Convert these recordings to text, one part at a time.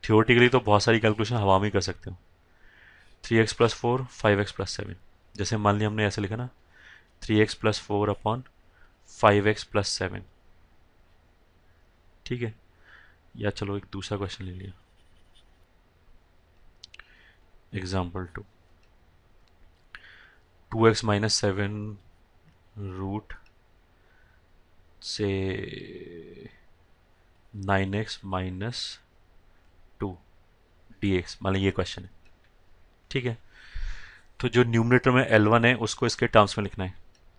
Theoretically तो बहुत सारी कैलकुलेशन हवा में ही कर सकते हो। 3x+4 5x+7, जैसे मान लिया हमने ऐसे लिखा ना, 3x+4 अपॉन 5x+7, ठीक है। या चलो एक दूसरा क्वेश्चन ले लिया, एग्जाम्पल 2x-7 रूट से 9x-2 dx, मान ली ये क्वेश्चन है, ठीक है। तो जो न्यूमरेटर में L1 है उसको इसके टर्म्स में लिखना है।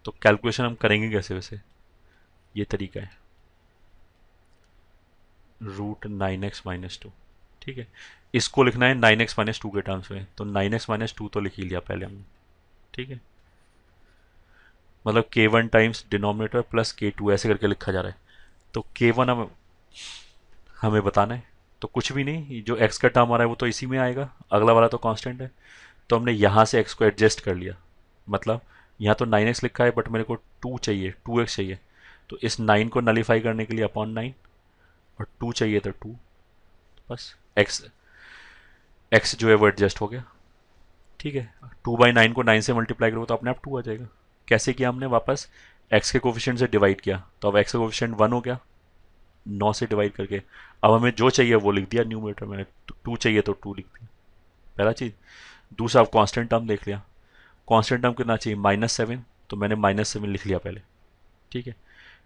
तो कैलकुलेशन हम करेंगे कैसे वैसे, ये तरीका है, रूट 9x-2, ठीक है। इसको लिखना है 9x-2 के टर्म्स में, तो 9x-2 तो लिख ही लिया पहले हमने, ठीक है। मतलब k1 times denominator plus k2 ऐसे करके लिखा जा रहा है। तो k1 हमें बताना है, तो कुछ भी नहीं, जो x का टर्म आ रहा है वो तो इसी में आएगा, अगला वाला तो कांस्टेंट है। तो हमने यहाँ से x को एडजस्ट कर लिया, मतलब यहाँ तो 9x लिखा है बट मेरे को 2 चाहिए, 2x चाहिए, तो इस 9 को नलीफाई करने के लिए अपॉन 9, और 2 चाहिए तो 2, बस x जो है वो एडजस्ट हो गया, ठीक है। 2/9 को 9 से मल्टीप्लाई करो तो अपने आप 2 आ जाएगा। कैसे किया हमने, वापस x के कोफिशिएंट से डिवाइड किया, तो अब x का कोफिशिएंट 1 हो गया 9 से डिवाइड करके। अब हमें जो चाहिए वो लिख दिया न्यूमरेटर में, 2 चाहिए तो 2 लिख दिया, पहला चीज़। दूसरा, अब कांस्टेंट टर्म देख लिया, कांस्टेंट टर्म कितना चाहिए, -7, तो मैंने -7 लिख लिया पहले, ठीक है।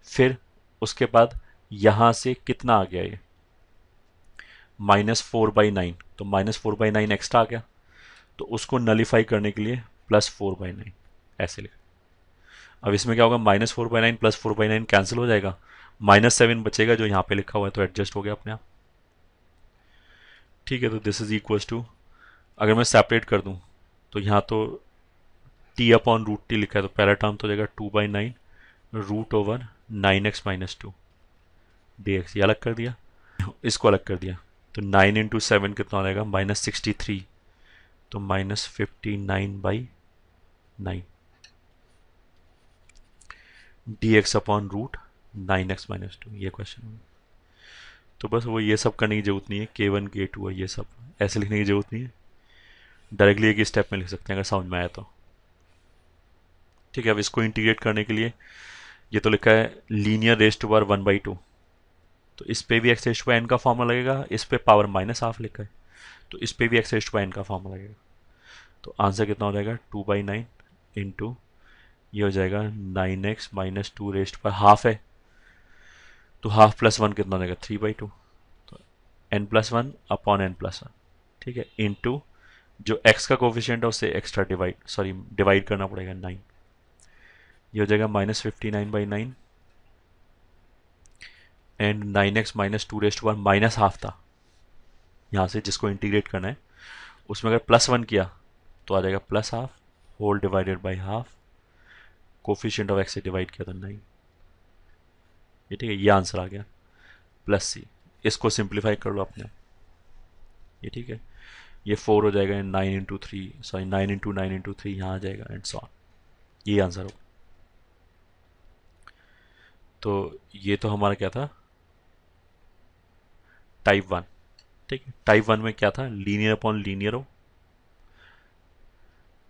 फिर उसके बाद यहाँ से कितना आ गया ये, -4/9, तो -4/9 एक्स्ट्रा आ गया, तो उसको नलीफाई करने के लिए +4/9 ऐसे लिखा। अब इसमें क्या होगा, -4/9 +4/9 कैंसिल हो जाएगा, -7 बचेगा जो यहाँ पे लिखा हुआ है, तो एडजस्ट हो गया अपने आप, ठीक है। तो दिस इज इक्वल्स टू, अगर मैं सेपरेट कर दूँ तो यहाँ तो t/√t लिखा है, तो पहला टर्म तो हो जाएगा 2/9 √9x-2 dx, ये अलग कर दिया, इसको अलग कर दिया, तो 9 × 7 कितना हो जाएगा, -63, तो -59/9 dx/√9x-2, ये क्वेश्चन। तो बस वो ये सब करने की जरूरत नहीं है, k1 k2 है ये सब ऐसे लिखने की जरूरत नहीं है, डायरेक्टली एक स्टेप में लिख सकते हैं अगर समझ में आया तो, ठीक है। अब इसको इंटीग्रेट करने के लिए, ये तो लिखा है लीनियर रेज टू पावर 1/2, तो इस पे भी x रेज टू n का फॉर्मूला लगेगा, इस पे पावर -1/2 लिखा है, तो इस पे भी x रेज टू n का फॉर्मूला लगेगा। तो आंसर कितना हो जाएगा, 2/9 इंटू ये हो जाएगा 9x-2 raise to power half है, तो हाफ प्लस 1 कितना हो जाएगा, 3/2, तो n+1 अपॉन n+1, ठीक है, इंटू जो x का कोफिशिएंट है उससे एक्स्ट्रा डिवाइड करना पड़ेगा 9, ये हो जाएगा -59/9, and 9x-2 raise to power -1/2 था यहाँ से, जिसको इंटीग्रेट करना है उसमें अगर +1 किया तो आ जाएगा +12 whole divided by half, coefficient of x से डिवाइड किया तो 9, ये ठीक है, ये आंसर आ गया, +c। इसको सिंप्लीफाई कर लो अपने, ये ठीक है, ये 4 हो जाएगा, 9 × 3 यहाँ आ जाएगा, एंड सो ऑन, ये आंसर होगा। तो ये तो हमारा क्या था, टाइप 1, ठीक है। टाइप 1 में क्या था, लीनियर अपॉन लीनियर हो,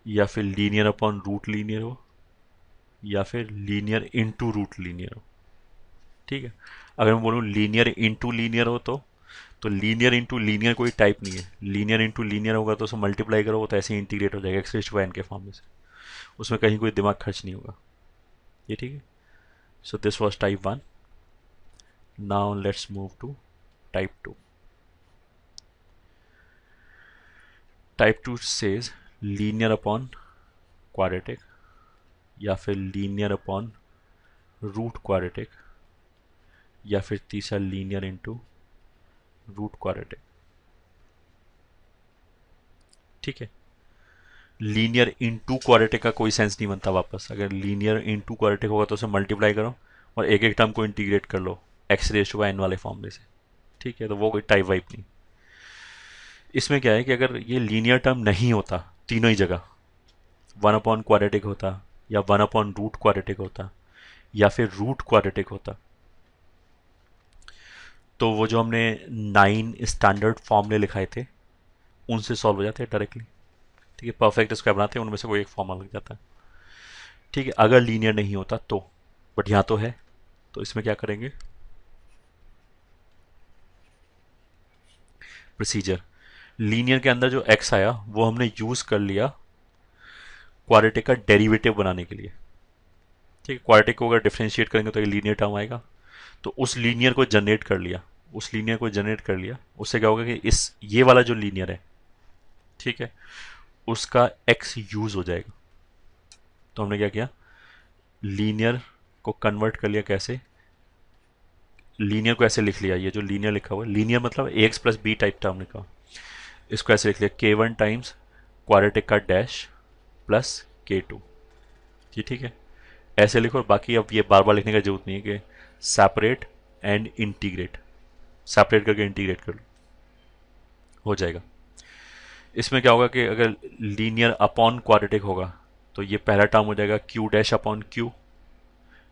या फिर लीनियर अपॉन रूट लीनियर हो, या फिर लीनियर इनटू रूट लीनियर हो, ठीक है। अगर मैं बोलूँ लीनियर इनटू लीनियर हो तो लीनियर इंटू लीनियर कोई टाइप नहीं है, लीनियर इंटू लीनियर होगा तो उसे मल्टीप्लाई करो तो ऐसे ही इंटीग्रेट हो जाएगा x⁴n के फॉर्म में से, उसमें कहीं कोई दिमाग खर्च नहीं होगा, ये ठीक है। So this was type 1, now let's move to type 2। Type 2 says linear upon quadratic, या फिर लीनियर अपॉन रूट क्वाड्रेटिक, या फिर तीसरा लीनियर इंटू रूट क्वाड्रेटिक, ठीक है। लीनियर इनटू क्वाड्रेटिक का कोई सेंस नहीं बनता, वापस अगर लीनियर इनटू क्वाड्रेटिक होगा तो उसे मल्टीप्लाई करो और एक एक टर्म को इंटीग्रेट कर लो x⁴n वाले फॉर्मूले से, ठीक है। तो वो कोई टाइप वाइप नहीं। इसमें क्या है कि अगर ये लीनियर टर्म नहीं होता तीनों ही जगह, 1/क्वाड्रेटिक होता, या 1/रूट क्वाड्रेटिक होता, या फिर रूट क्वाड्रेटिक होता, तो वो जो हमने 9 स्टैंडर्ड फॉर्मूले लिखाए थे उनसे सॉल्व हो जाते हैं डायरेक्टली। ठीक है, परफेक्ट स्क्वायर बनाते हैं, उनमें से कोई एक फॉर्मूला लग जाता है। ठीक है, अगर लीनियर नहीं होता तो, बट यहाँ तो है, तो इसमें क्या करेंगे, प्रोसीजर। लीनियर के अंदर जो एक्स आया वो हमने यूज कर लिया क्वाड्रेटिक का डेरिवेटिव बनाने के लिए। ठीक है, क्वाड्रेटिक को अगर डिफरेंशिएट करेंगे तो ये लीनियर टर्म आएगा, तो उस लीनियर को जनरेट कर लिया, उस लीनियर को जनरेट कर लिया, उससे क्या होगा कि इस ये वाला जो लीनियर है, ठीक है, उसका एक्स यूज हो जाएगा। तो हमने क्या किया, लीनियर को कन्वर्ट कर लिया, कैसे, लीनियर को ऐसे लिख लिया, ये जो लीनियर लिखा हुआ है, लीनियर मतलब a x plus b type term लिखा, इसको ऐसे लिख लिया k1 टाइम्स क्वाड्रेटिक का डैश प्लस k2। ये ठीक है, ऐसे लिखो, और बाकी अब ये बार बार लिखने का जरूरत नहीं है कि सेपरेट एंड इंटीग्रेट, सेपरेट करके इंटीग्रेट कर लो, हो जाएगा। इसमें क्या होगा कि अगर लीनियर अपॉन क्वाड्रेटिक होगा तो ये पहला टर्म हो जाएगा q डैश अपॉन q,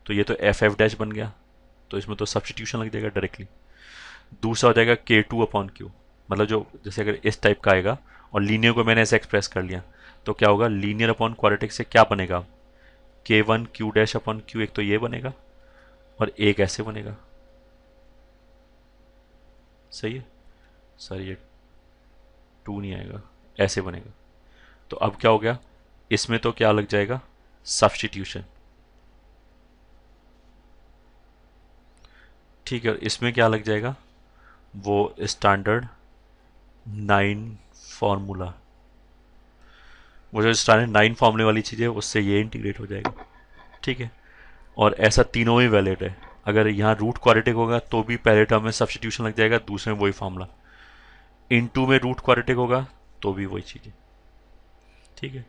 तो ये तो एफ डैश बन गया, तो इसमें तो सब्सटीट्यूशन लग जाएगा डायरेक्टली। दूसरा हो जाएगा k2 अपॉन q, मतलब जो जैसे अगर इस टाइप का आएगा और लीनियर को मैंने ऐसे एक्सप्रेस कर लिया, तो क्या होगा, लीनियर अपॉन क्वाड्रेटिक से क्या बनेगा, k1 q dash upon q, एक तो ये बनेगा और एक ऐसे बनेगा। सही है सर, ये 2 नहीं आएगा, ऐसे बनेगा। तो अब क्या हो गया, इसमें तो क्या लग जाएगा, सब्सटीट्यूशन। ठीक है, इसमें क्या लग जाएगा, वो स्टैंडर्ड 9 फॉर्मूला, वो जो स्टैंडर्ड 9 फॉर्मूले वाली चीज़ है उससे ये इंटीग्रेट हो जाएगा। ठीक है, और ऐसा तीनों ही वैलिड है। अगर यहाँ रूट क्वाड्रेटिक होगा तो भी पहले टर्म में सब्सटीट्यूशन लग जाएगा, दूसरे में वही फॉर्मूला, इन टू में रूट क्वाड्रेटिक होगा तो भी वही चीज़ है। ठीक है,